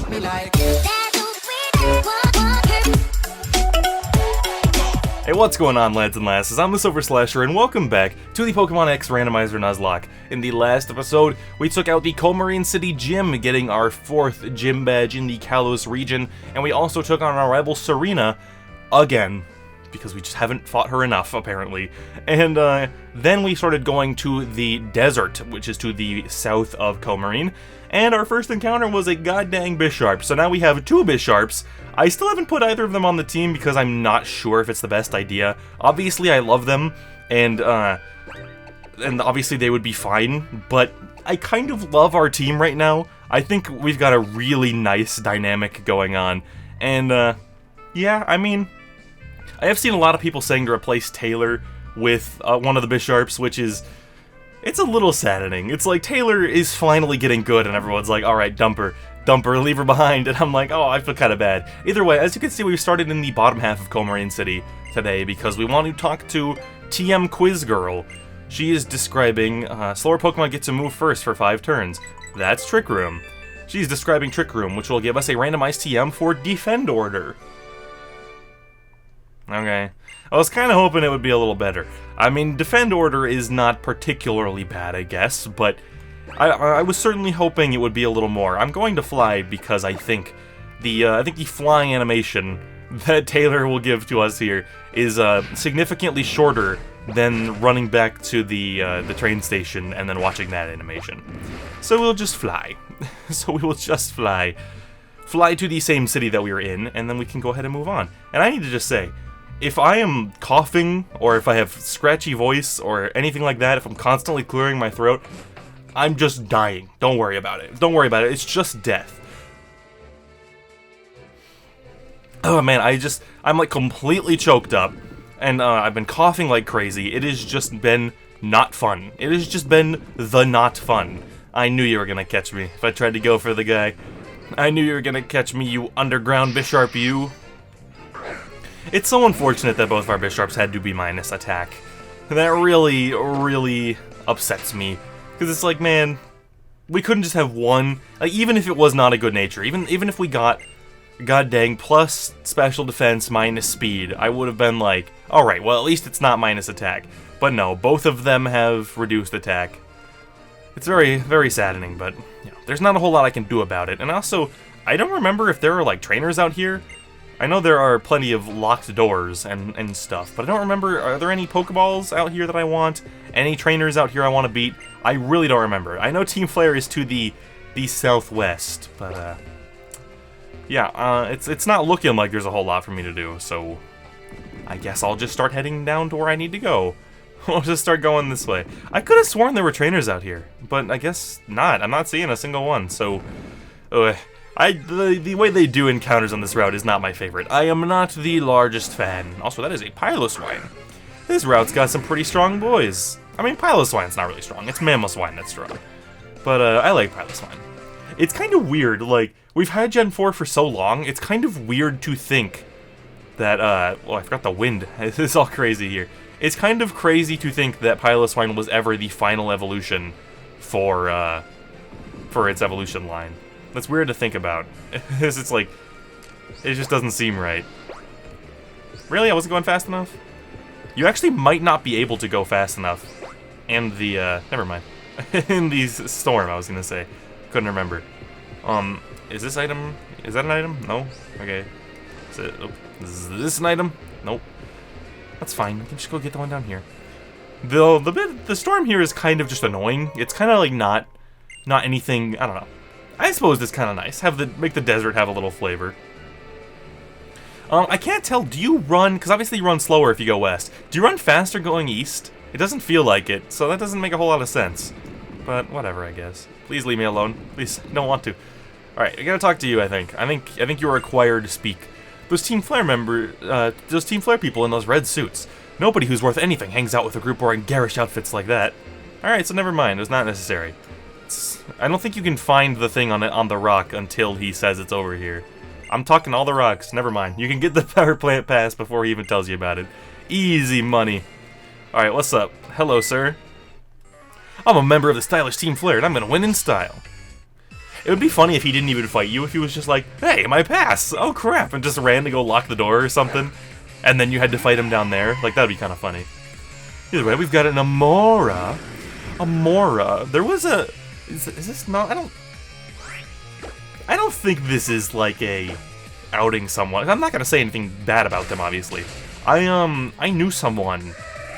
me like. Hey, what's going on, lads and lasses? I'm TheSilverSlasher, and welcome back to the Pokemon X Randomizer Nuzlocke. In the last episode, we took out the Comarine City Gym, getting our 4th gym badge in the Kalos region, and we also took on our rival Serena, again, because we just haven't fought her enough, apparently. And then we started going to the desert, which is to the south of Comarine, and our first encounter was a goddamn Bisharp. So now we have 2 Bisharps. I still haven't put either of them on the team because I'm not sure if it's the best idea. Obviously, I love them, and obviously they would be fine, but I kind of love our team right now. I think we've got a really nice dynamic going on, and yeah, I mean, I have seen a lot of people saying to replace Taylor with one of the Bisharps, which is, it's a little saddening. It's like, Taylor is finally getting good, and everyone's like, alright, dump her, leave her behind, and I'm like, oh, I feel kind of bad. Either way, as you can see, we've started in the bottom half of Comarine City today, because we want to talk to TM Quiz Girl. She is describing, slower Pokemon get to move first for 5 turns. That's Trick Room. She's describing Trick Room, which will give us a randomized TM for Defend Order. Okay. I was kind of hoping it would be a little better. I mean, Defend Order is not particularly bad, I guess, but I was certainly hoping it would be a little more. I'm going to Fly because I think the flying animation that Taylor will give to us here is significantly shorter than running back to the train station and then watching that animation. So we'll just fly. So we will just fly. Fly to the same city that we were in, and then we can go ahead and move on. And I need to just say, if I am coughing, or if I have scratchy voice, or anything like that, if I'm constantly clearing my throat, I'm just dying. Don't worry about it. Don't worry about it. It's just death. Oh man, I'm like completely choked up, and I've been coughing like crazy. It has just been not fun. It has just been the not fun. I knew you were gonna catch me if I tried to go for the guy. I knew you were gonna catch me, you underground Bisharp, you. It's so unfortunate that both of our Bisharps had to be minus attack. That really, really upsets me. Because it's like, man, we couldn't just have one, like, even if it was not a good nature, even if we got, god dang, plus special defense minus speed, I would have been like, alright, well, at least it's not minus attack. But no, both of them have reduced attack. It's very, very saddening, but, you know, there's not a whole lot I can do about it. And also, I don't remember if there are, like, trainers out here. I know there are plenty of locked doors and stuff, but I don't remember, are there any Pokeballs out here that I want? Any trainers out here I want to beat? I really don't remember. I know Team Flare is to the southwest, but, yeah, it's not looking like there's a whole lot for me to do, so I guess I'll just start heading down to where I need to go. I'll just start going this way. I could have sworn there were trainers out here, but I guess not. I'm not seeing a single one, so, the way they do encounters on this route is not my favorite. I am not the largest fan. Also, that is a Piloswine. This route's got some pretty strong boys. I mean, Piloswine's not really strong. It's Mamoswine that's strong. But, I like Piloswine. It's kind of weird, like, we've had Gen 4 for so long, it's kind of weird to think that, well, I forgot the wind. It's all crazy here. It's kind of crazy to think that Piloswine was ever the final evolution for its evolution line. That's weird to think about. It's like, it just doesn't seem right. Really? I wasn't going fast enough? You actually might not be able to go fast enough. And the, never mind. In the storm, I was gonna say. Couldn't remember. Is this item, is that an item? No? Okay. Is this an item? Nope. That's fine, we can just go get the one down here. The storm here is kind of just annoying. It's kind of like not anything, I don't know. I suppose it's kind of nice. Make the desert have a little flavor. I can't tell, do you run, because obviously you run slower if you go west. Do you run faster going east? It doesn't feel like it, so that doesn't make a whole lot of sense. But whatever, I guess. Please leave me alone. Please, I don't want to. Alright, I gotta talk to you, I think. I think you're required to speak. Those Team Flare people in those red suits. Nobody who's worth anything hangs out with a group wearing garish outfits like that. Alright, so never mind, it's not necessary. I don't think you can find the thing on the rock until he says it's over here. I'm talking all the rocks, never mind. You can get the power plant pass before he even tells you about it. Easy money. Alright, what's up? Hello, sir. I'm a member of the stylish Team Flare, and I'm gonna win in style. It would be funny if he didn't even fight you, if he was just like, hey, my pass! Oh crap! And just ran to go lock the door or something. And then you had to fight him down there. Like, that'd be kind of funny. Either way, we've got an Amora. Amora. There was a... Is this not... I don't think this is like a outing someone. I'm not gonna say anything bad about them, obviously. I knew someone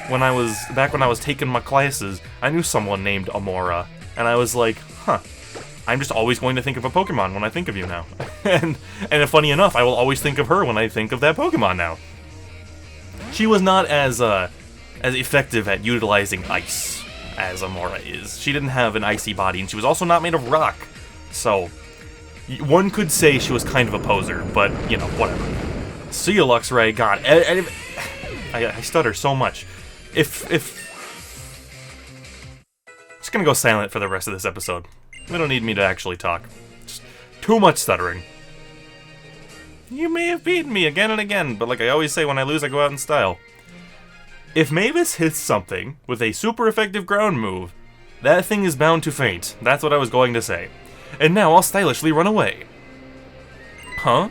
when I was... Back when I was taking my classes, I knew someone named Amora. And I was like, huh. I'm just always going to think of a Pokemon when I think of you now. and funny enough, I will always think of her when I think of that Pokemon now. She was not as effective at utilizing ice as Amora is. She didn't have an icy body, and she was also not made of rock. So, one could say she was kind of a poser, but, you know, whatever. Sealux Ray, God, I stutter so much. Just gonna go silent for the rest of this episode. We don't need me to actually talk. Just too much stuttering. You may have beaten me again and again, but like I always say, when I lose, I go out in style. If Mavis hits something with a super effective ground move, that thing is bound to faint. That's what I was going to say. And now I'll stylishly run away. Huh?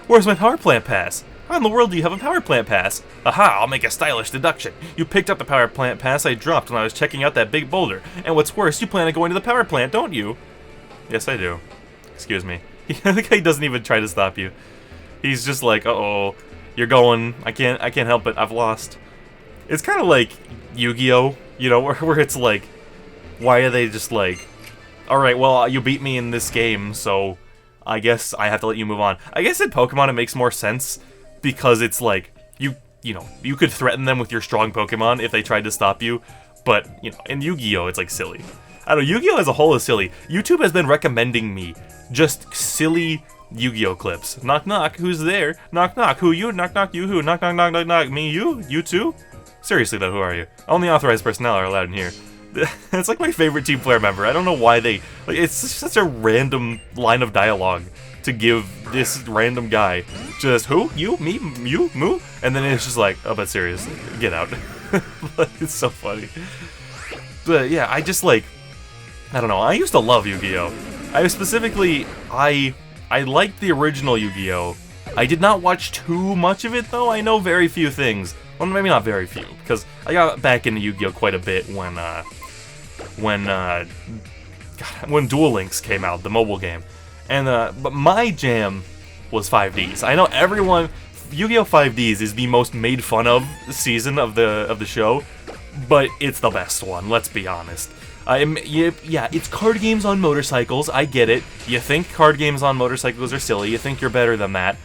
Where's my power plant pass? How in the world do you have a power plant pass? Aha, I'll make a stylish deduction. You picked up the power plant pass I dropped when I was checking out that big boulder. And what's worse, you plan on going to the power plant, don't you? Yes, I do. Excuse me. I think he doesn't even try to stop you. He's just like, uh-oh, you're going. I can't help it. I've lost. It's kind of like Yu-Gi-Oh, you know, where it's like, why are they just like, all right, well, you beat me in this game, so I guess I have to let you move on. I guess in Pokemon it makes more sense because it's like you know, you could threaten them with your strong Pokemon if they tried to stop you, but you know, in Yu-Gi-Oh it's like silly. I don't know, Yu-Gi-Oh as a whole is silly. YouTube has been recommending me just silly Yu-Gi-Oh clips. Knock knock, who's there? Knock knock, who you? Knock knock, you who? Knock knock knock knock knock, me you? You too? Seriously though, who are you? Only authorized personnel are allowed in here. It's like my favorite Team Flare member. I don't know why they... Like, it's such a random line of dialogue to give this random guy just, who? You? Me? You? Moo? And then it's just like, oh, but seriously, get out. It's so funny. But yeah, I just like... I don't know, I used to love Yu-Gi-Oh! I liked the original Yu-Gi-Oh! I did not watch too much of it, though. I know very few things. Well, maybe not very few, because I got back into Yu-Gi-Oh! Quite a bit when Duel Links came out, the mobile game. And but my jam was 5Ds. I know everyone, Yu-Gi-Oh! 5Ds is the most made fun of season of the show, but it's the best one, let's be honest. Yeah, it's card games on motorcycles, I get it. You think card games on motorcycles are silly, you think you're better than that,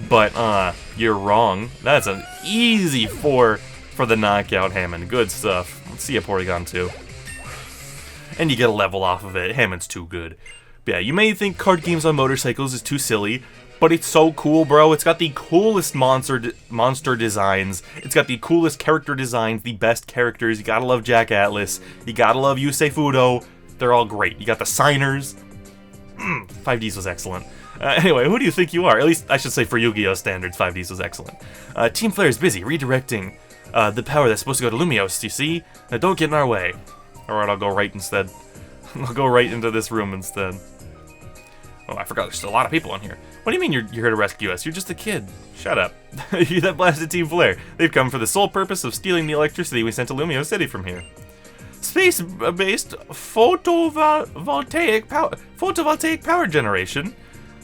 but you're wrong. That's an easy 4 for the knockout, Hammond. Good stuff. Let's see a Porygon too. And you get a level off of it. Hammond's too good. But yeah, you may think card games on motorcycles is too silly, but it's so cool, bro. It's got the coolest monster designs. It's got the coolest character designs, the best characters. You gotta love Jack Atlas. You gotta love Yusei Fudo. They're all great. You got the signers. 5Ds was excellent. Anyway, who do you think you are? At least, I should say for Yu-Gi-Oh! Standards, 5Ds was excellent. Team Flare is busy redirecting the power that's supposed to go to Lumiose, you see? Now don't get in our way. Alright, I'll go right instead. I'll go right into this room instead. Oh, I forgot, there's still a lot of people in here. What do you mean you're here to rescue us? You're just a kid. Shut up. You that blasted Team Flare. They've come for the sole purpose of stealing the electricity we sent to Lumio City from here. Space-based photovoltaic power generation?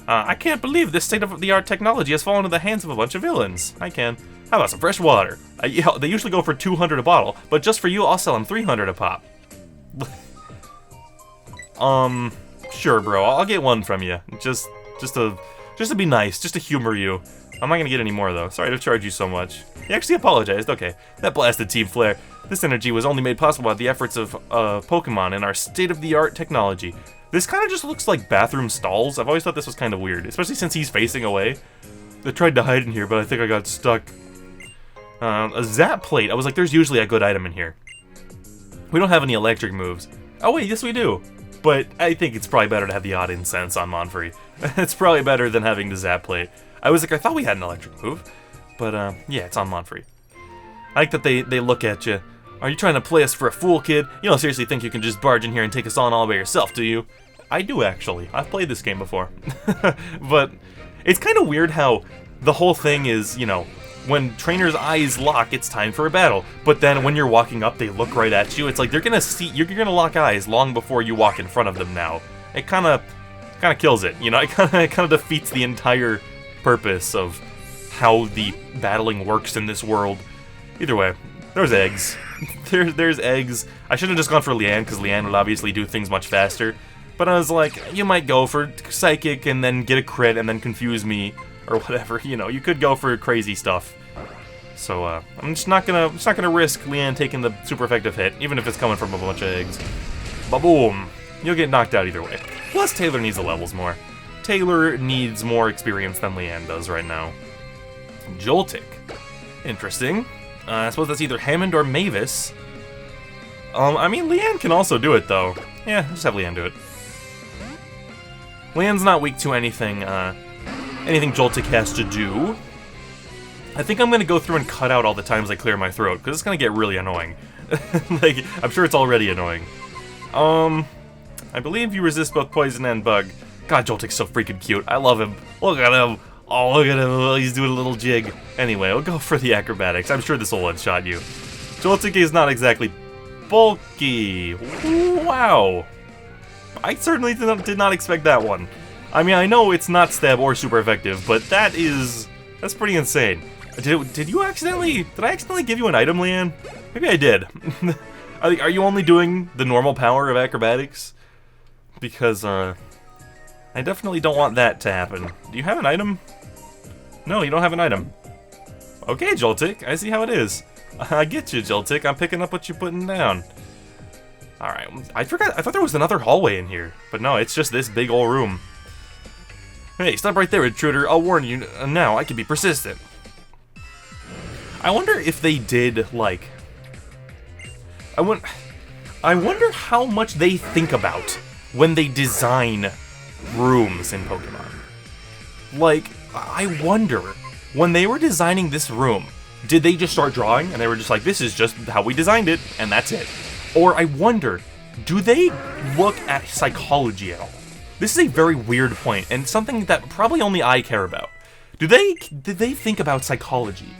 I can't believe this state-of-the-art technology has fallen into the hands of a bunch of villains. I can. How about some fresh water? Yeah, they usually go for 200 a bottle, but just for you, I'll sell them 300 a pop. Sure, bro. I'll get one from you. Just to be nice, just to humor you. I'm not gonna get any more though. Sorry to charge you so much. He actually apologized. Okay, that blasted Team Flare. This energy was only made possible by the efforts of Pokemon and our state-of-the-art technology. This kind of just looks like bathroom stalls. I've always thought this was kind of weird, especially since he's facing away. I tried to hide in here, but I think I got stuck. A Zap Plate. I was like, there's usually a good item in here. We don't have any electric moves. Oh wait, yes we do. But I think it's probably better to have the Odd Incense on Monfrey. It's probably better than having the Zap Plate. I was like, I thought we had an electric move. But yeah, it's on Monfrey. I like that they look at you. Are you trying to play us for a fool, kid? You don't seriously think you can just barge in here and take us on all by yourself, do you? I do, actually. I've played this game before. But it's kind of weird how the whole thing is, you know, when trainers' eyes lock, it's time for a battle. But then when you're walking up, they look right at you. It's like they're gonna see, you're gonna lock eyes long before you walk in front of them now. It kind of kills it, you know? It kind of defeats the entire purpose of how the battling works in this world. Either way, there's eggs. There's eggs. I should have just gone for Leanne, because Leanne would obviously do things much faster. But I was like, you might go for Psychic and then get a crit and then confuse me, or whatever. You know, you could go for crazy stuff. So I'm just not gonna risk Leanne taking the super effective hit, even if it's coming from a bunch of eggs. Ba-boom! You'll get knocked out either way. Plus, Taylor needs the levels more. Taylor needs more experience than Leanne does right now. Joltik. Interesting. I suppose that's either Hammond or Mavis. I mean, Leanne can also do it, though. Yeah, just have Leanne do it. Leanne's not weak to anything, anything Joltik has to do. I think I'm gonna go through and cut out all the times I clear my throat, because it's gonna get really annoying. Like, I'm sure it's already annoying. I believe you resist both poison and bug. God, Joltik's so freaking cute. I love him. Look at him. Oh, look at him. He's doing a little jig. Anyway, we'll go for the acrobatics. I'm sure this will one-shot you. Joltik is not exactly bulky. Wow. I certainly did not expect that one. I mean, I know it's not stab or super effective, but that's pretty insane. Did I accidentally give you an item, Leanne? Maybe I did. Are you only doing the normal power of acrobatics? Because, I definitely don't want that to happen. Do you have an item? No, you don't have an item. Okay, Joltik, I see how it is. I get you, Joltik. I'm picking up what you're putting down. Alright, I thought there was another hallway in here. But no, it's just this big ol' room. Hey, stop right there, intruder. I'll warn you now, I can be persistent. I wonder if they did, like... I wonder how much they think about when they design rooms in Pokemon. Like, I wonder, when they were designing this room, did they just start drawing and they were just like, this is just how we designed it, and that's it? Or I wonder, do they look at psychology at all? This is a very weird point, and something that probably only I care about. Did they think about psychology?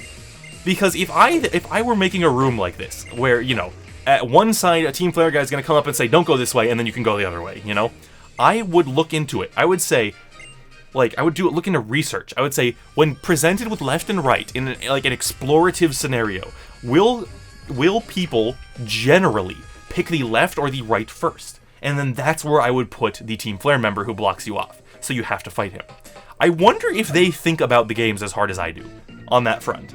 Because if I were making a room like this, where, you know, at one side a Team Flare guy is going to come up and say, don't go this way, and then you can go the other way, you know? I would look into it. I would say, like, look into research. I would say, when presented with left and right, in like an explorative scenario, will people generally pick the left or the right first? And then that's where I would put the Team Flare member who blocks you off, so you have to fight him. I wonder if they think about the games as hard as I do on that front.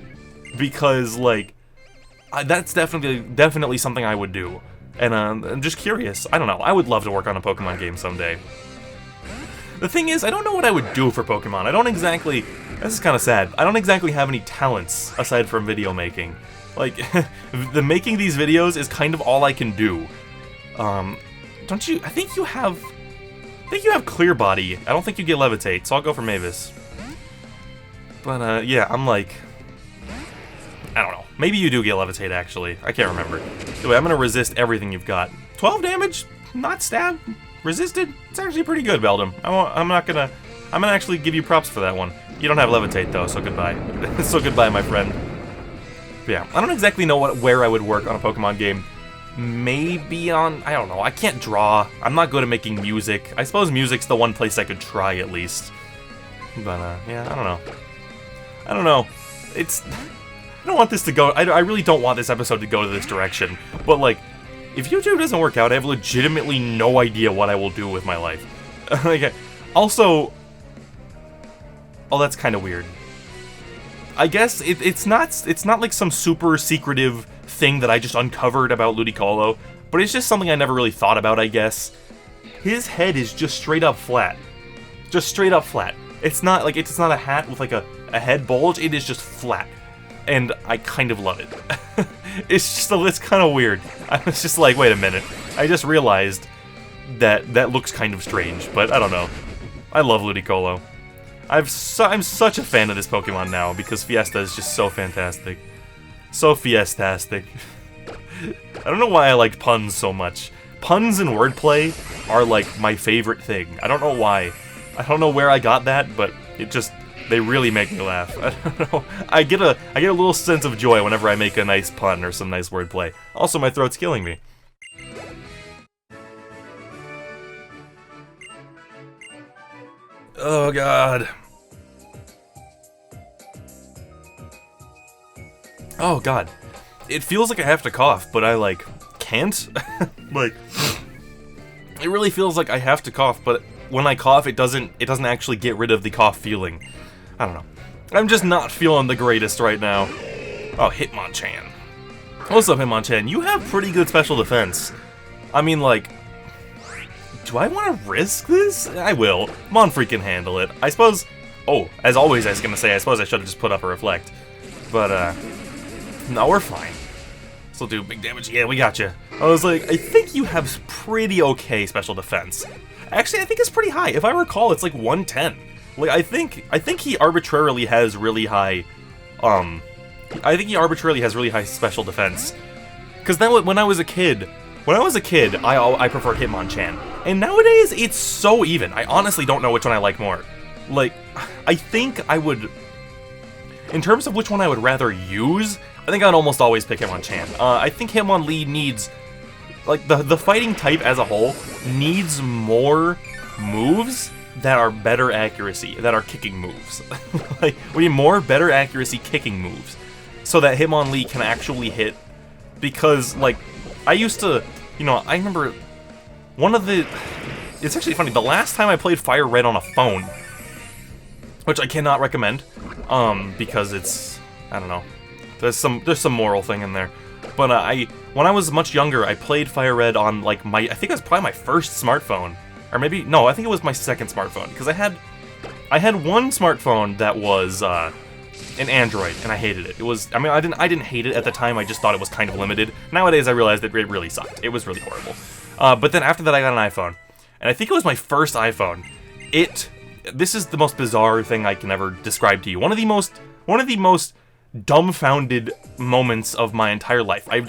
Because, like, that's definitely something I would do. And I'm just curious. I don't know. I would love to work on a Pokemon game someday. The thing is, I don't know what I would do for Pokemon. I don't exactly... This is kind of sad. I don't exactly have any talents aside from video making. Like, making these videos is kind of all I can do. Don't you... I think you have Clear Body. I don't think you get Levitate, so I'll go for Mavis. But, yeah, I'm like... I don't know. Maybe you do get Levitate, actually. I can't remember. Anyway, I'm gonna resist everything you've got. 12 damage? Not stab? Resisted? It's actually pretty good, Beldum. I'm gonna actually give you props for that one. You don't have Levitate, though, so goodbye. So goodbye, my friend. But yeah, I don't exactly know where I would work on a Pokemon game. Maybe on... I don't know. I can't draw. I'm not good at making music. I suppose music's the one place I could try, at least. But, yeah, I don't know. I don't know. It's... I don't want this to go... I really don't want this episode to go to this direction. But, like, if YouTube doesn't work out, I have legitimately no idea what I will do with my life. Like, also... Oh, that's kind of weird. I guess it's not like some super secretive thing that I just uncovered about Ludicolo, but it's just something I never really thought about, I guess. His head is just straight up flat. Just straight up flat. It's not like it's not a hat with like a head bulge, it is just flat. And I kind of love it. It's kind of weird. I was just like, wait a minute. I just realized that looks kind of strange, but I don't know. I love Ludicolo. I'm such a fan of this Pokemon now because Fiesta is just so fantastic. So Fiestastic. I don't know why I liked puns so much. puns and wordplay are like my favorite thing. I don't know why. I don't know where I got that, but it just, they really make me laugh. I don't know. I get a little sense of joy whenever I make a nice pun or some nice wordplay. Also, my throat's killing me. Oh god. Oh god. It feels like I have to cough, but I like can't. Like, it really feels like I have to cough, but when I cough, it doesn't actually get rid of the cough feeling. I don't know. I'm just not feeling the greatest right now. Oh, Hitmonchan. What's up, Hitmonchan? You have pretty good special defense. I mean, like, do I want to risk this? I will. GameFreak can handle it. I suppose... Oh, as always, I was gonna say, I suppose I should have just put up a Reflect. But, no, we're fine. Still do big damage. Yeah, we got you. I was like, I think you have pretty okay special defense. Actually, I think it's pretty high. If I recall, it's like 110. Like, I think he arbitrarily has really high, I think he arbitrarily has really high special defense. Because then when I was a kid, I preferred Hitmonchan. And nowadays, it's so even. I honestly don't know which one I like more. Like, I think I would... In terms of which one I would rather use, I think I'd almost always pick Hitmonchan. I think Hitmonlee needs... Like, the fighting type as a whole needs more moves that are better accuracy, that are kicking moves. Like, we need more better accuracy kicking moves so that Hitmonlee can actually hit. Because, like, I used to... You know, I remember one of the... It's actually funny, the last time I played Fire Red on a phone, which I cannot recommend, because it's... I don't know. There's some moral thing in there. But when I was much younger, I played Fire Red on, like, I think it was probably my first smartphone. Or maybe, no, I think it was my second smartphone. Because I had one smartphone that was, an Android, and I hated it. It was, I mean, I didn't hate it at the time, I just thought it was kind of limited. Nowadays, I realized that it really sucked. It was really horrible. But then after that, I got an iPhone. And I think it was my first iPhone. This is the most bizarre thing I can ever describe to you. One of the most dumbfounded moments of my entire life. I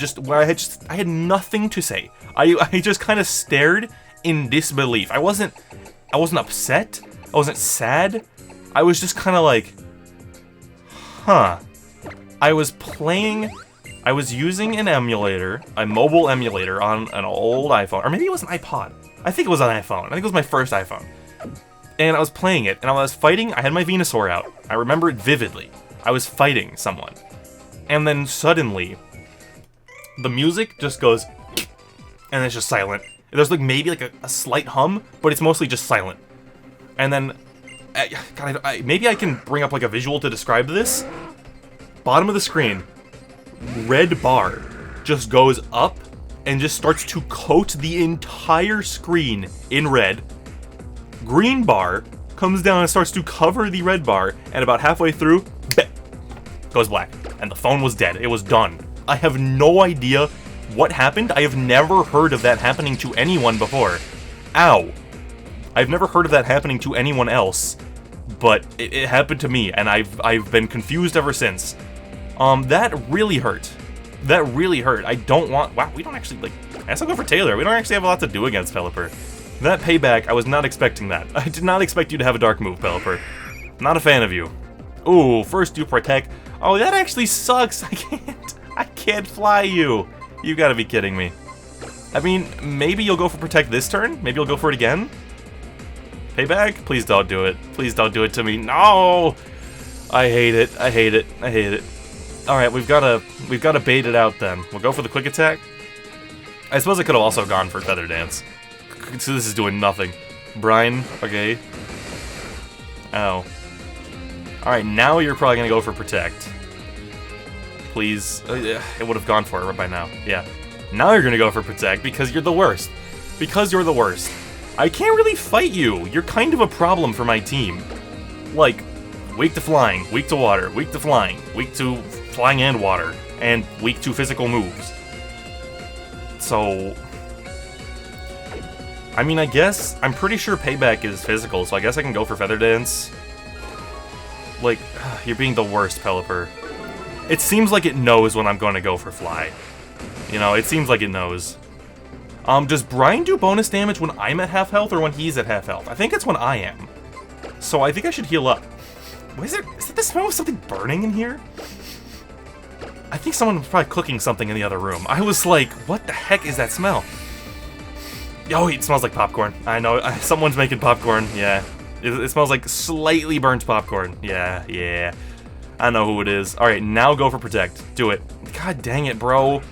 had nothing to say. I just kind of stared in disbelief. I wasn't upset. I wasn't sad. I was just kind of like, huh. I was using an emulator, a mobile emulator on an old iPhone, or maybe it was an iPod. I think it was an iPhone. I think it was my first iPhone. And I was playing it, and I was fighting. I had my Venusaur out. I remember it vividly. I was fighting someone. And then suddenly, the music just goes, and it's just silent. There's like maybe like a slight hum, but it's mostly just silent. And then, God, maybe I can bring up like a visual to describe this. Bottom of the screen, red bar just goes up and just starts to coat the entire screen in red. Green bar comes down and starts to cover the red bar, and about halfway through, goes black, and the phone was dead. It was done. I have no idea what happened. I have never heard of that happening to anyone before. Ow. I've never heard of that happening to anyone else, but it happened to me, and I've been confused ever since. That really hurt. That really hurt. I don't want... Wow, we don't actually, like... I guess I'll go for Taylor. We don't actually have a lot to do against Pelipper. That payback, I was not expecting that. I did not expect you to have a dark move, Pelipper. Not a fan of you. Ooh, first do protect. Oh, that actually sucks. I can't fly you. You gotta be kidding me. I mean, maybe you'll go for protect this turn? Maybe you'll go for it again? Payback? Please don't do it. Please don't do it to me. No! I hate it. I hate it. I hate it. Alright, we've gotta bait it out then. We'll go for the quick attack. I suppose I could have also gone for Feather Dance. So this is doing nothing. Brine, okay. Ow. Alright, now you're probably gonna go for Protect. Please. It would have gone for it right by now. Yeah. Now you're gonna go for Protect because you're the worst. Because you're the worst. I can't really fight you. You're kind of a problem for my team. Like, weak to flying, weak to water, weak to flying, weak to flying and water, and weak to physical moves. So... I mean, I guess... I'm pretty sure Payback is physical, so I guess I can go for Feather Dance. Like, you're being the worst, Pelipper. It seems like it knows when I'm going to go for Fly. You know, it seems like it knows. Does Brian do bonus damage when I'm at half health or when he's at half health? I think it's when I am. So I think I should heal up. Is it the smell of something burning in here? I think someone was probably cooking something in the other room. I was like, what the heck is that smell? Oh, it smells like popcorn. I know, someone's making popcorn, yeah. It smells like slightly burnt popcorn. Yeah. I know who it is. Alright, now go for protect. Do it. God dang it, bro.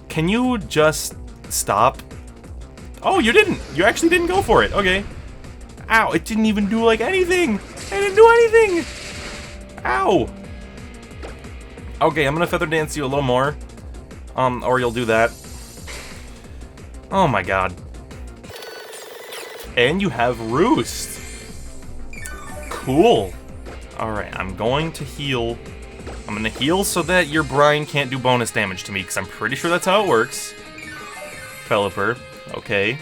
Can you just stop? Oh, you didn't. You actually didn't go for it. Okay. Ow, it didn't even do, like, anything. I didn't do anything. Ow. Okay, I'm gonna feather dance you a little more. Or you'll do that. Oh my god. And you have Roost. Cool. Alright, I'm going to heal. I'm gonna heal so that your Brian can't do bonus damage to me, because I'm pretty sure that's how it works. Pelipper. Okay.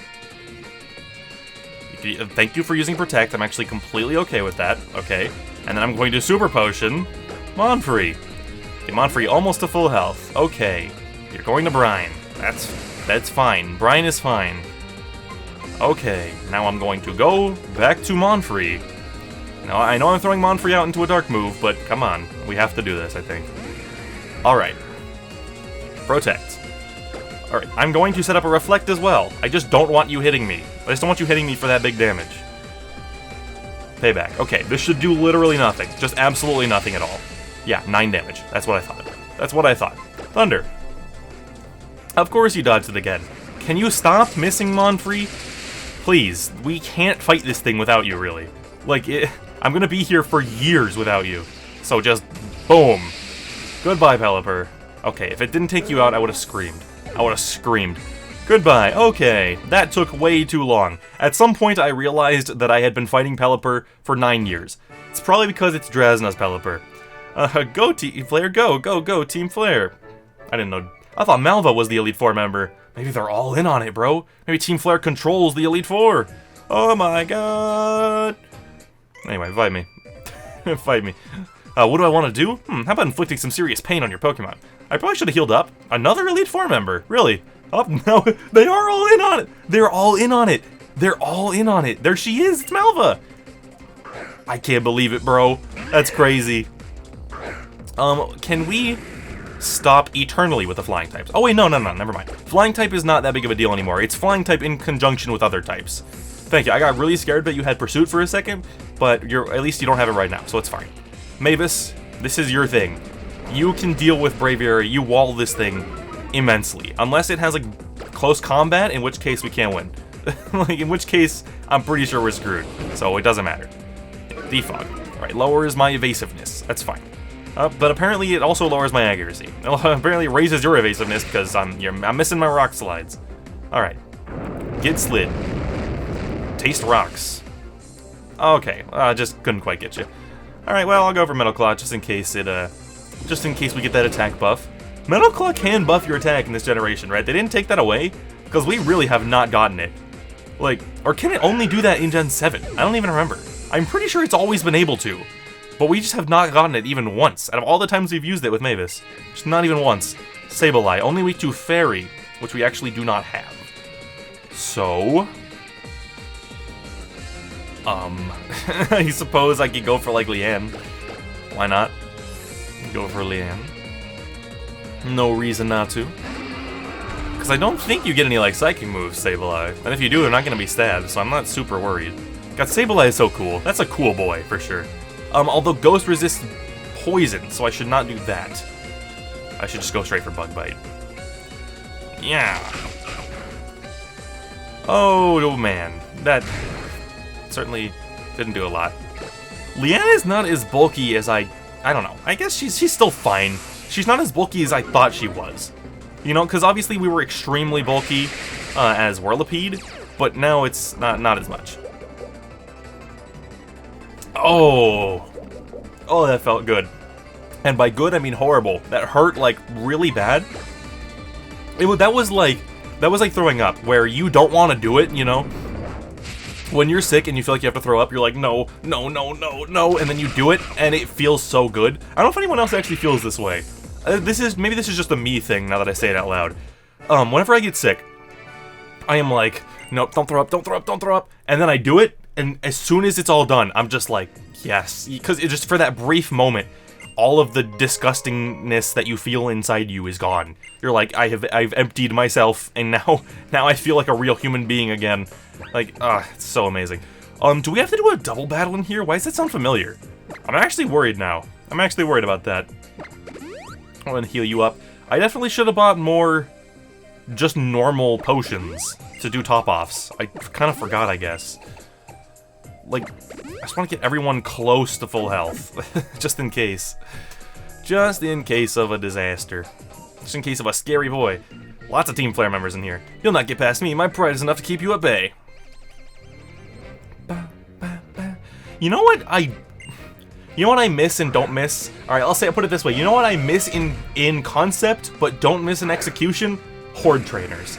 Thank you for using Protect. I'm actually completely okay with that. Okay. And then I'm going to Super Potion Monfrey. Okay, Monfrey almost to full health. Okay. You're going to Brian. That's fine. Brian is fine. Okay. Now I'm going to go back to Monfrey. Now, I know I'm throwing Monfrey out into a dark move, but come on. We have to do this, I think. Alright. Protect. Alright, I'm going to set up a Reflect as well. I just don't want you hitting me. I just don't want you hitting me for that big damage. Payback. Okay, this should do literally nothing. Just absolutely nothing at all. Yeah, 9 damage. That's what I thought. That's what I thought. Thunder. Of course you dodged it again. Can you stop missing Monfrey? Please, we can't fight this thing without you, really. Like, I'm gonna be here for years without you. So just, boom. Goodbye, Pelipper. Okay, if it didn't take you out, I would have screamed. I would have screamed. Goodbye. Okay, that took way too long. At some point, I realized that I had been fighting Pelipper for 9 years. It's probably because it's Drasna's Pelipper. Go Team Flare, go, Team Flare. I didn't know. I thought Malva was the Elite Four member. Maybe they're all in on it, bro. Maybe Team Flare controls the Elite Four. Oh my god. Anyway, fight me. Fight me. What do I want to do? How about inflicting some serious pain on your Pokemon? I probably should have healed up. Another Elite Four member? Really? Oh, no, they are all in on it! They're all in on it! They're all in on it! There she is! It's Malva! I can't believe it, bro. That's crazy. Can we stop eternally with the flying types? Oh wait, no, never mind. Flying type is not that big of a deal anymore. It's flying type in conjunction with other types. Thank you. I got really scared that you had Pursuit for a second, but at least you don't have it right now, so it's fine. Mavis, this is your thing. You can deal with Braviary. You wall this thing immensely. Unless it has, like, close combat, in which case we can't win. Like, in which case, I'm pretty sure we're screwed. So it doesn't matter. Defog. Alright, lowers my evasiveness. That's fine. But apparently it also lowers my accuracy. Apparently it raises your evasiveness because I'm missing my rock slides. Alright. Get slid. Taste rocks. Okay, just couldn't quite get you. Alright, well, I'll go for Metal Claw just in case we get that attack buff. Metal Claw can buff your attack in this generation, right? They didn't take that away, because we really have not gotten it. Like, or can it only do that in Gen 7? I don't even remember. I'm pretty sure it's always been able to, but we just have not gotten it even once. Out of all the times we've used it with Mavis, just not even once. Sableye, only weak to Fairy, which we actually do not have. So... I suppose I could go for, like, Leanne. Why not? Go for Leanne. No reason not to. Because I don't think you get any, like, Psychic moves, Sableye. And if you do, they're not going to be stabbed, so I'm not super worried. God, Sableye is so cool. That's a cool boy, for sure. Although Ghost resists poison, so I should not do that. I should just go straight for Bug Bite. Yeah. Oh man. That certainly didn't do a lot. Leanne is not as bulky as I don't know. I guess she's still fine. She's not as bulky as I thought she was. You know, because obviously we were extremely bulky as Whirlipede, but now it's not as much. Oh, that felt good. And by good, I mean horrible. That hurt, like, really bad. That was like throwing up, where you don't want to do it, you know? When you're sick and you feel like you have to throw up, you're like, no, and then you do it, and it feels so good. I don't know if anyone else actually feels this way. Maybe this is just a me thing, now that I say it out loud. Whenever I get sick, I am like, nope, don't throw up, don't throw up, don't throw up. And then I do it, and as soon as it's all done, I'm just like, yes. Because it just, for that brief moment, all of the disgustingness that you feel inside you is gone. You're like, I've emptied myself, and now I feel like a real human being again. Like, it's so amazing. Do we have to do a double battle in here? Why does that sound familiar? I'm actually worried now. I'm actually worried about that. I'm gonna heal you up. I definitely should have bought more just normal potions to do top-offs. I kind of forgot, I guess. Like, I just want to get everyone close to full health. Just in case. Just in case of a disaster. Just in case of a scary boy. Lots of Team Flare members in here. You'll not get past me. My pride is enough to keep you at bay. You know what I miss and don't miss? Alright, I'll put it this way. You know what I miss in concept, but don't miss in execution? Horde trainers.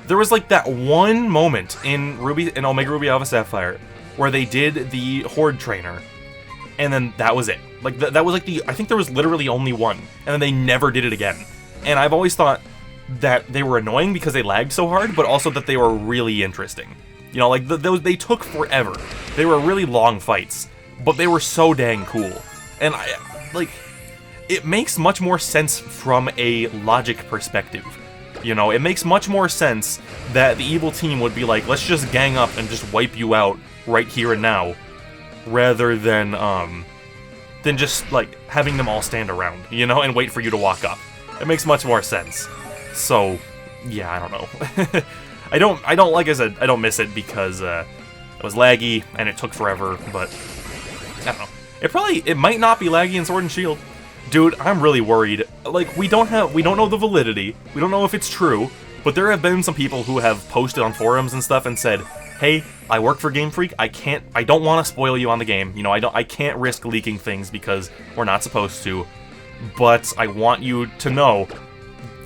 There was like that one moment in Omega Ruby Alpha Sapphire where they did the Horde trainer, and then that was it. Like, that was like I think there was literally only one, and then they never did it again. And I've always thought that they were annoying because they lagged so hard, but also that they were really interesting. You know, like, they took forever. They were really long fights, but they were so dang cool. And it makes much more sense from a logic perspective. You know, it makes much more sense that the evil team would be like, let's just gang up and just wipe you out right here and now, rather than just, like, having them all stand around, you know, and wait for you to walk up. It makes much more sense. So, yeah, I don't know. I don't, like I said, I don't miss it because, it was laggy, and it took forever, but, I don't know. It might not be laggy in Sword and Shield. Dude, I'm really worried. Like, we don't know the validity, we don't know if it's true, but there have been some people who have posted on forums and stuff and said, hey, I work for GameFreak, I don't want to spoil you on the game, you know, I can't risk leaking things because we're not supposed to, but I want you to know,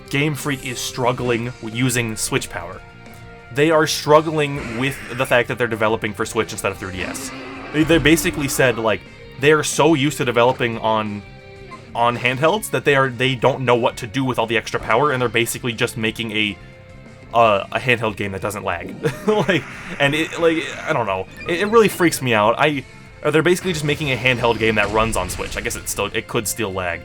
GameFreak is struggling using Switch power. They are struggling with the fact that they're developing for Switch instead of 3DS. They basically said, like, they are so used to developing on handhelds that they don't know what to do with all the extra power, and they're basically just making a handheld game that doesn't lag. I don't know. It really freaks me out. They're basically just making a handheld game that runs on Switch. I guess it could still lag.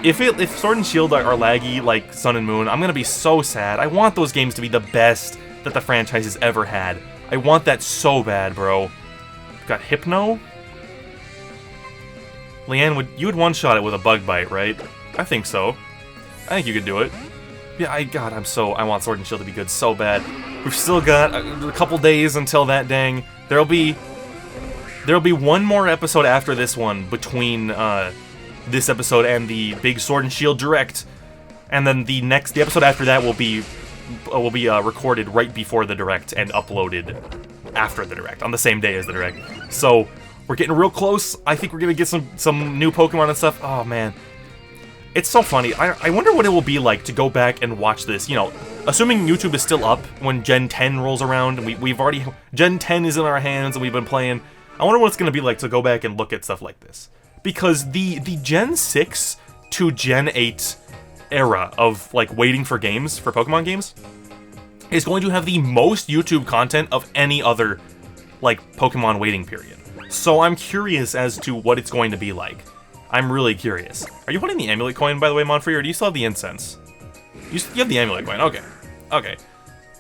If Sword and Shield are laggy like Sun and Moon, I'm gonna be so sad. I want those games to be the best that the franchise has ever had. I want that so bad, bro. Got Hypno? Leanne, you would one-shot it with a bug bite, right? I think so. I think you could do it. Yeah, I want Sword and Shield to be good so bad. We've still got a couple days until that dang. There'll be one more episode after this one between this episode and the big Sword and Shield Direct, and then the episode after that will be recorded right before the Direct and uploaded after the Direct, on the same day as the Direct. So we're getting real close. I think we're gonna get some new Pokemon and stuff. Oh man, it's so funny. I wonder what it will be like to go back and watch this. You know, assuming YouTube is still up when Gen 10 rolls around, and we've already Gen 10 is in our hands and we've been playing. I wonder what it's gonna be like to go back and look at stuff like this, because the Gen 6 to Gen 8 era of, like, waiting for games, for Pokemon games, is going to have the most YouTube content of any other, like, Pokemon waiting period. So I'm curious as to what it's going to be like. I'm really curious. Are you holding the amulet coin, by the way, Monfrey, or do you still have the incense? You have the amulet coin, okay. Okay.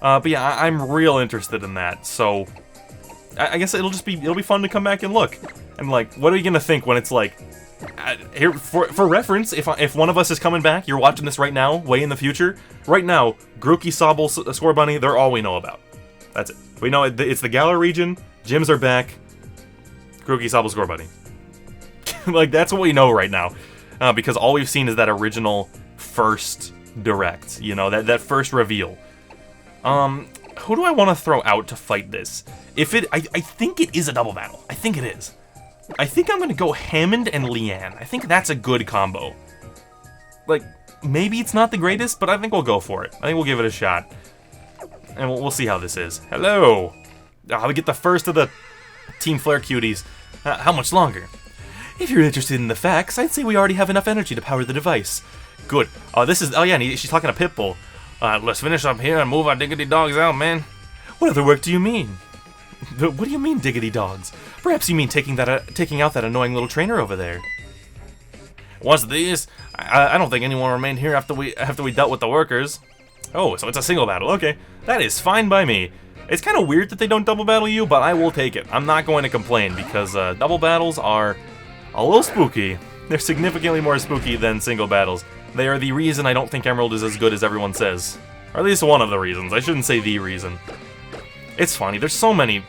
But yeah, I'm real interested in that, so I guess it'll be fun to come back and look. And, like, what are you gonna think when it's like, here, for reference, if one of us is coming back, you're watching this right now, way in the future, right now, Grookey, Sobble, Scorbunny, they're all we know about. That's it. We know it's the Galar region, gyms are back, Grookey, Sobble, Scorbunny. Like, that's what we know right now. Because all we've seen is that original first Direct, you know, that first reveal. Who do I want to throw out to fight this? I think it is a double battle. I think it is. I think I'm gonna go Hammond and Leanne. I think that's a good combo. Like, maybe it's not the greatest, but I think we'll go for it. I think we'll give it a shot. And we'll see how this is. Hello! I'll get the first of the Team Flare cuties. How much longer? If you're interested in the facts, I'd say we already have enough energy to power the device. Good. Oh yeah, and she's talking to Pitbull. Let's finish up here and move our diggity dogs out, man. What other work do you mean? What do you mean, diggity dogs? Perhaps you mean taking out that annoying little trainer over there. What's this? I don't think anyone remained here after we dealt with the workers. Oh, so it's a single battle. Okay, that is fine by me. It's kind of weird that they don't double battle you, but I will take it. I'm not going to complain because double battles are a little spooky. They're significantly more spooky than single battles. They are the reason I don't think Emerald is as good as everyone says. Or at least one of the reasons. I shouldn't say the reason. It's funny, there's so many,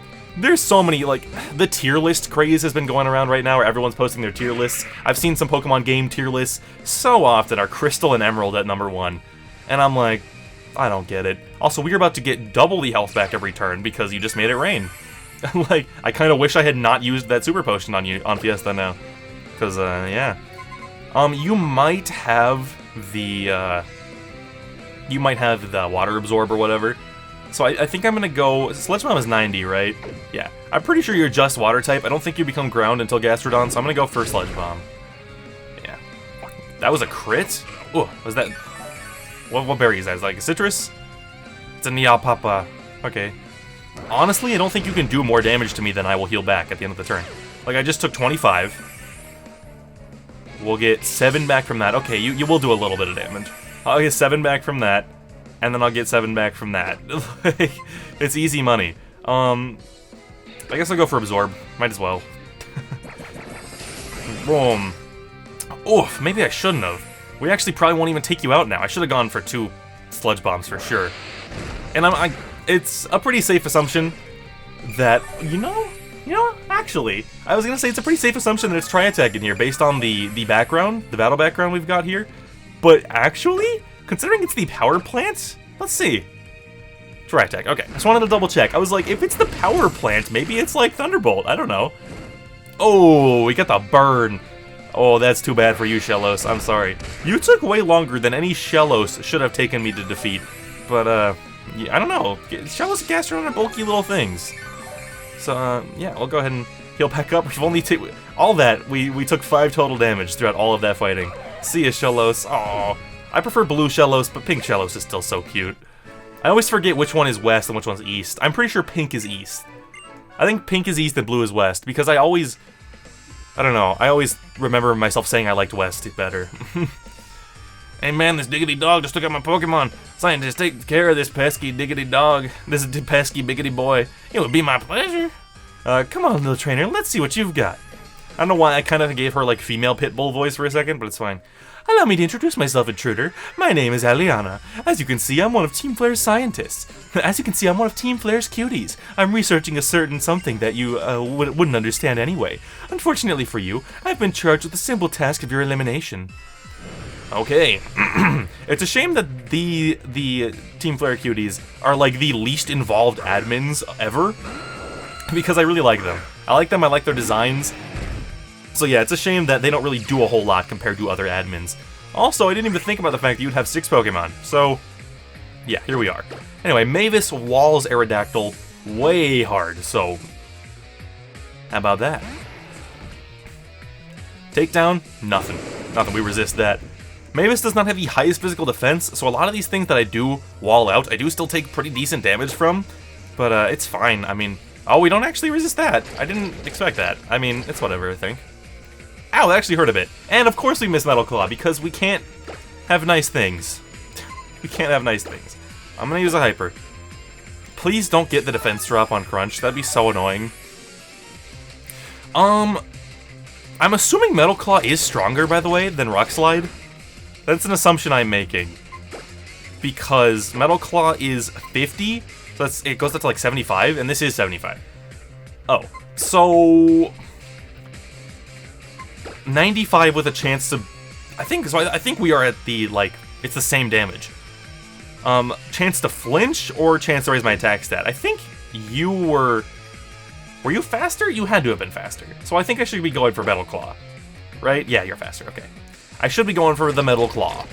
like, the tier list craze has been going around right now where everyone's posting their tier lists. I've seen some Pokemon game tier lists so often are Crystal and Emerald at #1. And I'm like, I don't get it. Also, we're about to get double the health back every turn because you just made it rain. Like, I kind of wish I had not used that Super Potion on Fiesta now. Because, yeah. You might have the Water Absorb or whatever. So I think I'm gonna go, Sludge Bomb is 90, right? Yeah. I'm pretty sure you're just Water type. I don't think you become Ground until Gastrodon, so I'm gonna go for Sludge Bomb. Yeah. That was a crit? Oh, was that... What berry is that? Is that like a citrus? It's a Neopapa. Okay. Honestly, I don't think you can do more damage to me than I will heal back at the end of the turn. Like, I just took 25. We'll get 7 back from that. Okay, you will do a little bit of damage. I'll get 7 back from that, and then I'll get 7 back from that. It's easy money. I guess I'll go for Absorb. Might as well. Boom. Oof, maybe I shouldn't have. We actually probably won't even take you out now. I should have gone for 2 Sludge Bombs for sure. And it's a pretty safe assumption that, you know, actually, I was gonna say it's a pretty safe assumption that it's Tri-Attack in here based on the background, the battle background we've got here. But actually, considering it's the power plant, let's see. Tri-Attack, okay. Just wanted to double check. I was like, if it's the power plant, maybe it's like Thunderbolt. I don't know. Oh, we got the burn. Oh, that's too bad for you, Shellos. I'm sorry. You took way longer than any Shellos should have taken me to defeat. But, yeah, I don't know. Shellos and Gastrodon are bulky little things. So, yeah, we'll go ahead and heal back up. We've only taken... All that, we took 5 total damage throughout all of that fighting. See ya, Shellos. Aw. I prefer blue Shellos, but pink Shellos is still so cute. I always forget which one is west and which one's east. I'm pretty sure pink is east. I think pink is east and blue is west, because I don't know, I always remember myself saying I liked west better. Hey man, this diggity dog just took out my Pokemon. Scientists, take care of this pesky diggity dog. This pesky biggity boy. It would be my pleasure. Come on, little trainer, let's see what you've got. I don't know why I kind of gave her, like, female pit bull voice for a second, but it's fine. Allow me to introduce myself, intruder. My name is Aliana. As you can see, I'm one of Team Flare's scientists. As you can see, I'm one of Team Flare's cuties. I'm researching a certain something that you wouldn't understand anyway. Unfortunately for you, I've been charged with the simple task of your elimination. Okay. It's a shame that the Team Flare cuties are, like, the least involved admins ever, because I really like them. I like their designs. So yeah, it's a shame that they don't really do a whole lot compared to other admins. Also, I didn't even think about the fact that you'd have 6 Pokemon, so yeah, here we are. Anyway, Mavis walls Aerodactyl way hard, so how about that? Takedown? Nothing. Nothing, we resist that. Mavis does not have the highest physical defense, so a lot of these things that I do wall out, I do still take pretty decent damage from, but it's fine. I mean, oh, we don't actually resist that. I didn't expect that. I mean, it's whatever, I think. Ow, that actually hurt a bit. And of course we miss Metal Claw, because we can't have nice things. We can't have nice things. I'm gonna use a Hyper. Please don't get the defense drop on Crunch. That'd be so annoying. I'm assuming Metal Claw is stronger, by the way, than Rock Slide. That's an assumption I'm making. Because Metal Claw is 50, so it goes up to like 75, and this is 75. Oh, so 95 with a chance to, I think we are at the, like, it's the same damage. Chance to flinch or chance to raise my attack stat. I think you were you faster? You had to have been faster. So I think I should be going for Metal Claw. Right? Yeah, you're faster, okay. I should be going for the Metal Claw.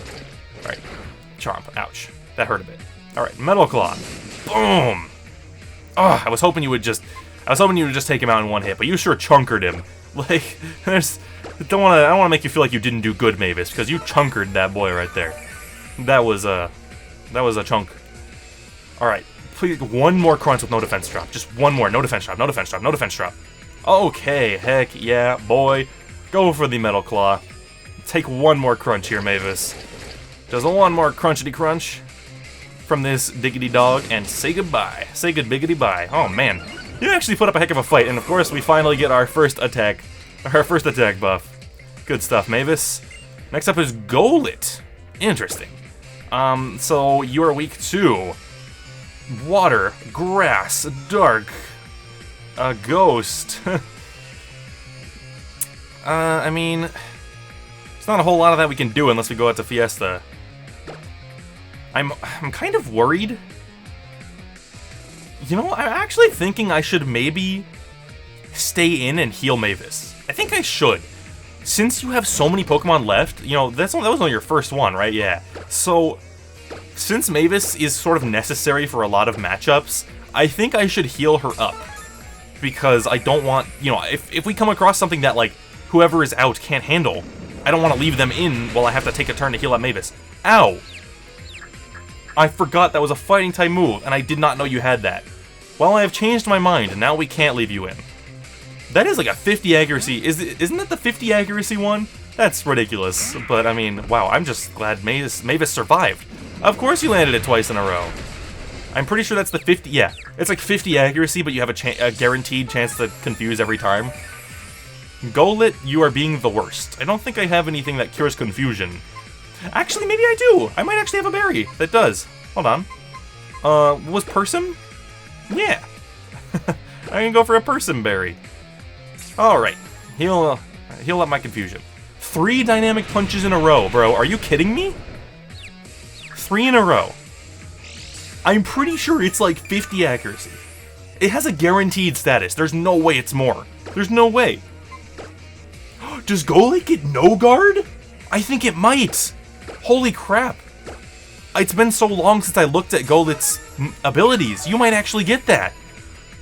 Alright. Chomp. Ouch. That hurt a bit. Alright, Metal Claw. Boom! Oh, I was hoping you would just take him out in one hit, but you sure chunkered him. Like, I don't want to make you feel like you didn't do good, Mavis, because you chunkered that boy right there. That was That was a chunk. Alright. Please, one more crunch with no defense drop. Just one more. No defense drop, no defense drop, no defense drop. Okay, heck yeah, boy. Go for the Metal Claw. Take one more crunch here, Mavis. Just one more crunchity crunch from this diggity dog, and say goodbye. Say good biggity bye. Oh man, you actually put up a heck of a fight, and of course we finally get our first attack buff. Good stuff, Mavis. Next up is Golett. Interesting. So you are weak to water, grass, dark, ghost. I mean, there's not a whole lot of that we can do unless we go out to Fiesta. I'm kind of worried. You know, I'm actually thinking I should maybe stay in and heal Mavis. I think I should. Since you have so many Pokemon left, you know, that was only your first one, right? Yeah. So, since Mavis is sort of necessary for a lot of matchups, I think I should heal her up. Because I don't want, you know, if we come across something that, like, whoever is out can't handle, I don't want to leave them in while I have to take a turn to heal up Mavis. Ow! I forgot that was a fighting type move, and I did not know you had that. Well, I have changed my mind, and now we can't leave you in. That is like a 50 accuracy. Isn't that the 50 accuracy one? That's ridiculous. But, I mean, wow, I'm just glad Mavis survived. Of course you landed it twice in a row. I'm pretty sure that's the 50, yeah. It's like 50 accuracy, but you have a guaranteed chance to confuse every time. Golett, you are being the worst. I don't think I have anything that cures confusion. Actually, maybe I do. I might actually have a berry that does. Hold on. Was Persim? Yeah. I can go for a Persim berry. Alright. Heal up my confusion. 3 dynamic punches in a row, bro. Are you kidding me? 3 in a row. I'm pretty sure it's like 50 accuracy. It has a guaranteed status. There's no way it's more. There's no way. Does Golett get no guard? I think it might. Holy crap. It's been so long since I looked at Golett's abilities. You might actually get that.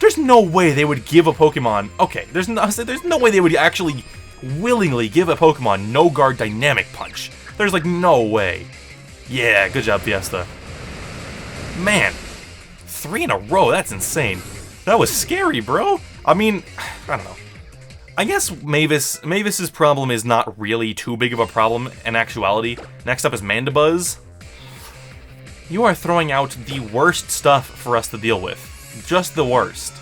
There's no way they would give a Pokemon... Okay, there's no way they would actually willingly give a Pokemon no guard dynamic punch. There's like no way. Yeah, good job, Fiesta. Man, 3 in a row, that's insane. That was scary, bro. I mean, I don't know. I guess Mavis's problem is not really too big of a problem in actuality. Next up is Mandibuzz. You are throwing out the worst stuff for us to deal with. Just the worst.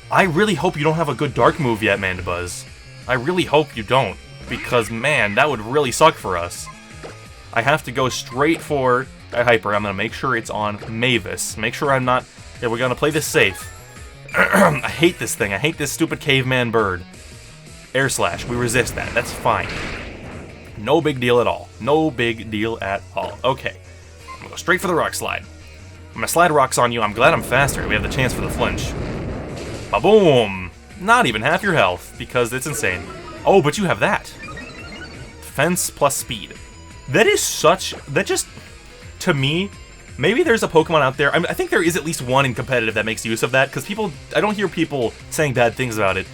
I really hope you don't have a good dark move yet, Mandibuzz. I really hope you don't, because man, that would really suck for us. I have to go straight for a Hyper. I'm gonna make sure it's on Mavis. Make sure I'm not... Yeah, we're gonna play this safe. I hate this thing. I hate this stupid caveman bird. Air Slash. We resist that. That's fine. No big deal at all. No big deal at all. Okay. I'm gonna go straight for the Rock Slide. I'm gonna slide rocks on you. I'm glad I'm faster. We have the chance for the flinch. Ba-boom! Not even half your health, because it's insane. Oh, but you have that. Defense plus speed. That is such... That just... To me... Maybe there's a Pokemon out there, I think there is at least one in competitive that makes use of that, because I don't hear people saying bad things about it.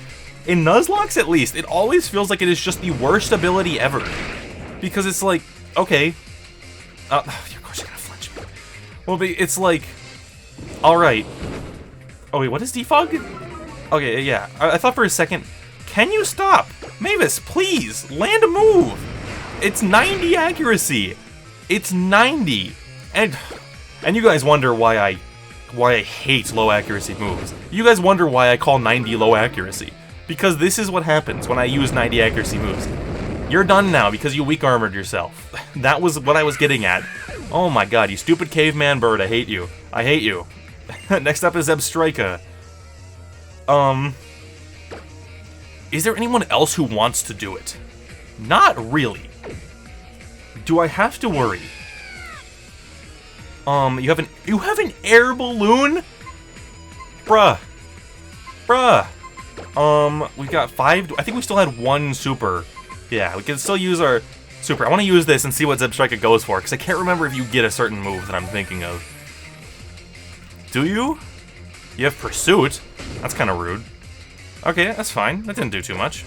In Nuzlocke, at least, it always feels like it is just the worst ability ever. Because it's like, okay. Of course you're gonna flinch me. Well, it's like, alright. Oh wait, what is defog? Okay, yeah, I thought for a second, can you stop? Mavis, please, land a move! It's 90 accuracy! It's 90! And you guys wonder why I hate low accuracy moves. You guys wonder why I call 90 low accuracy. Because this is what happens when I use 90 accuracy moves. You're done now because you weak armored yourself. That was what I was getting at. Oh my god, you stupid caveman bird, I hate you. I hate you. Next up is Zebstrika. Is there anyone else who wants to do it? Not really. Do I have to worry? You have an air balloon? Bruh. We got 5, I think we still had 1 super. Yeah, we can still use our super. I want to use this and see what Zebstrika goes for, because I can't remember if you get a certain move that I'm thinking of. Do you? You have Pursuit? That's kind of rude. Okay, that's fine. That didn't do too much.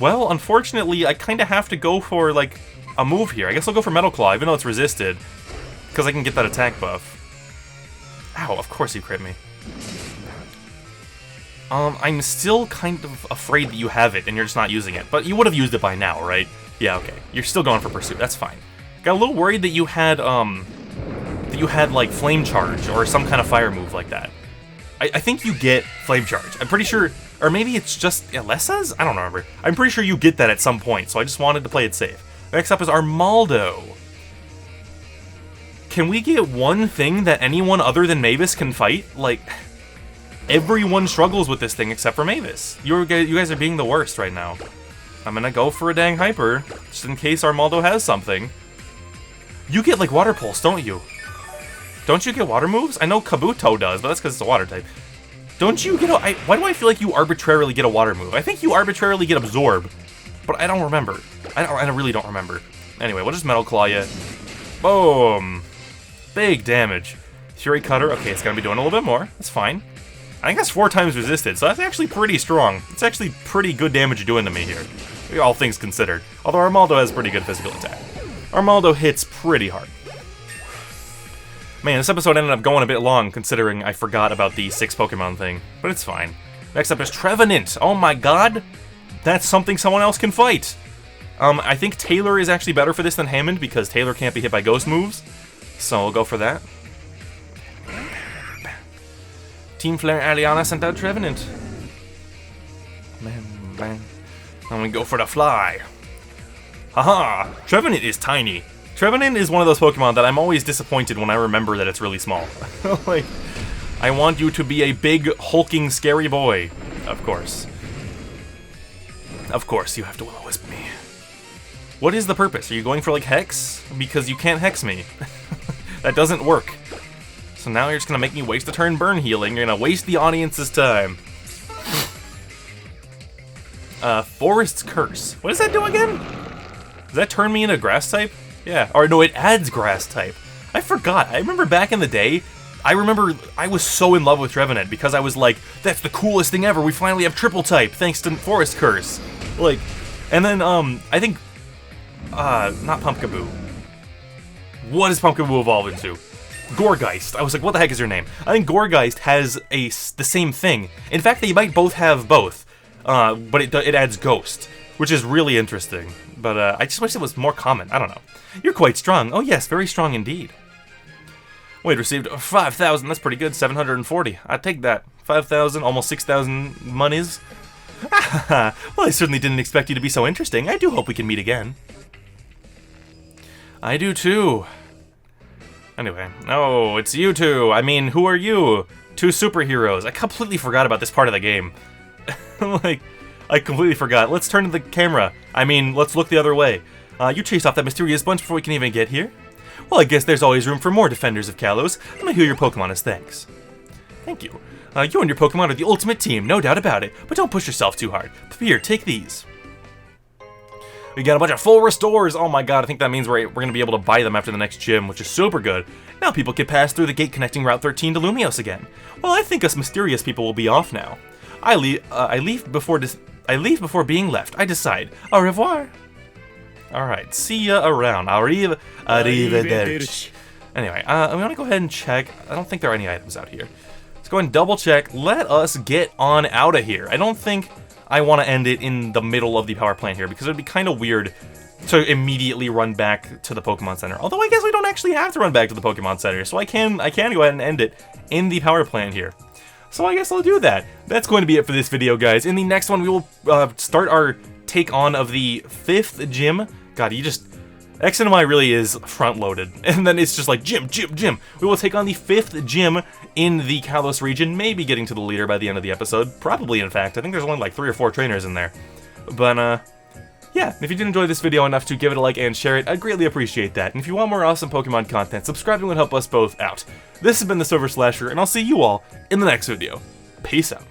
Well, unfortunately, I kind of have to go for, like, a move here. I guess I'll go for Metal Claw, even though it's resisted. because I can get that attack buff. Ow, of course you crit me. I'm still kind of afraid that you have it and you're just not using it. But you would have used it by now, right? Yeah, okay. You're still going for Pursuit. That's fine. Got a little worried that you had, like, Flame Charge or some kind of fire move like that. I think you get Flame Charge. I'm pretty sure, or maybe it's just Alessa's? I don't remember. I'm pretty sure you get that at some point, so I just wanted to play it safe. Next up is Armaldo. Can we get one thing that anyone other than Mavis can fight? Like, everyone struggles with this thing except for Mavis. You guys are being the worst right now. I'm gonna go for a dang Hyper, just in case Armaldo has something. You get, like, Water Pulse, don't you? Don't you get water moves? I know Kabuto does, but that's because it's a water type. Don't you get a... why do I feel like you arbitrarily get a water move? I think you arbitrarily get Absorb, but I don't remember. I really don't remember. Anyway, we'll just Metal Claw you. Boom. Big damage. Fury Cutter, okay, it's gonna be doing a little bit more. That's fine. I think that's 4 times resisted, so that's actually pretty strong. It's actually pretty good damage you're doing to me here, all things considered. Although Armaldo has pretty good physical attack. Armaldo hits pretty hard. Man, this episode ended up going a bit long, considering I forgot about the 6 Pokemon thing. But it's fine. Next up is Trevenant. Oh my god! That's something someone else can fight! I think Taylor is actually better for this than Hammond, because Taylor can't be hit by ghost moves. So we'll go for that. Team Flare Aliana sent out Trevenant. And we go for the fly. Haha! Trevenant is tiny. Trevenant is one of those Pokemon that I'm always disappointed when I remember that it's really small. Like, I want you to be a big, hulking, scary boy. Of course. Of course, you have to Will-O-Wisp me. What is the purpose? Are you going for, like, Hex? Because you can't Hex me. That doesn't work. So now you're just gonna make me waste a turn burn healing. You're gonna waste the audience's time. Forest's Curse. What does that do again? Does that turn me into Grass type? Yeah, or no, it adds Grass type. I forgot. I remember back in the day, I was so in love with Trevenant because I was like, that's the coolest thing ever. We finally have triple type thanks to Forest Curse. Like, and then, I think, not Pumpkaboo. What does Pumpkaboo evolve into? Gourgeist. I was like, what the heck is your name? I think Gourgeist has the same thing. In fact, they might both have both, but it adds Ghost, which is really interesting. But I just wish it was more common. I don't know. You're quite strong. Oh yes, very strong indeed. Wait, received 5,000. That's pretty good. 740. I'd take that. 5,000, almost 6,000 monies. Well, I certainly didn't expect you to be so interesting. I do hope we can meet again. I do too. Anyway, oh, it's you two. I mean, who are you? 2 superheroes. I completely forgot about this part of the game. Like, I completely forgot. Let's turn to the camera. I mean, let's look the other way. You chased off that mysterious bunch before we can even get here? Well, I guess there's always room for more defenders of Kalos. Let me heal your Pokemon as thanks. Thank you. You and your Pokemon are the ultimate team, no doubt about it. But don't push yourself too hard. Here, take these. We got a bunch of full restores. Oh my god, I think that means we're going to be able to buy them after the next gym, which is super good. Now people can pass through the gate connecting Route 13 to Lumios again. Well, I think us mysterious people will be off now. I leave before being left. I decide. Au revoir. Alright, see ya around. Arrivederci. Anyway, I want to go ahead and check. I don't think there are any items out here. Let's go ahead and double check. Let us get on out of here. I don't think I want to end it in the middle of the power plant here because it would be kind of weird to immediately run back to the Pokemon Center. Although I guess we don't actually have to run back to the Pokemon Center, so I can go ahead and end it in the power plant here. So I guess I'll do that. That's going to be it for this video, guys. In the next one, we will start our take on of the 5th gym. God, X and Y really is front-loaded. And then it's just like, gym. We will take on the 5th gym in the Kalos region, maybe getting to the leader by the end of the episode. Probably, in fact. I think there's only like 3 or 4 trainers in there. But, yeah, if you did enjoy this video enough to give it a like and share it, I'd greatly appreciate that. And if you want more awesome Pokemon content, subscribing would help us both out. This has been TheSilverSlasher, and I'll see you all in the next video. Peace out.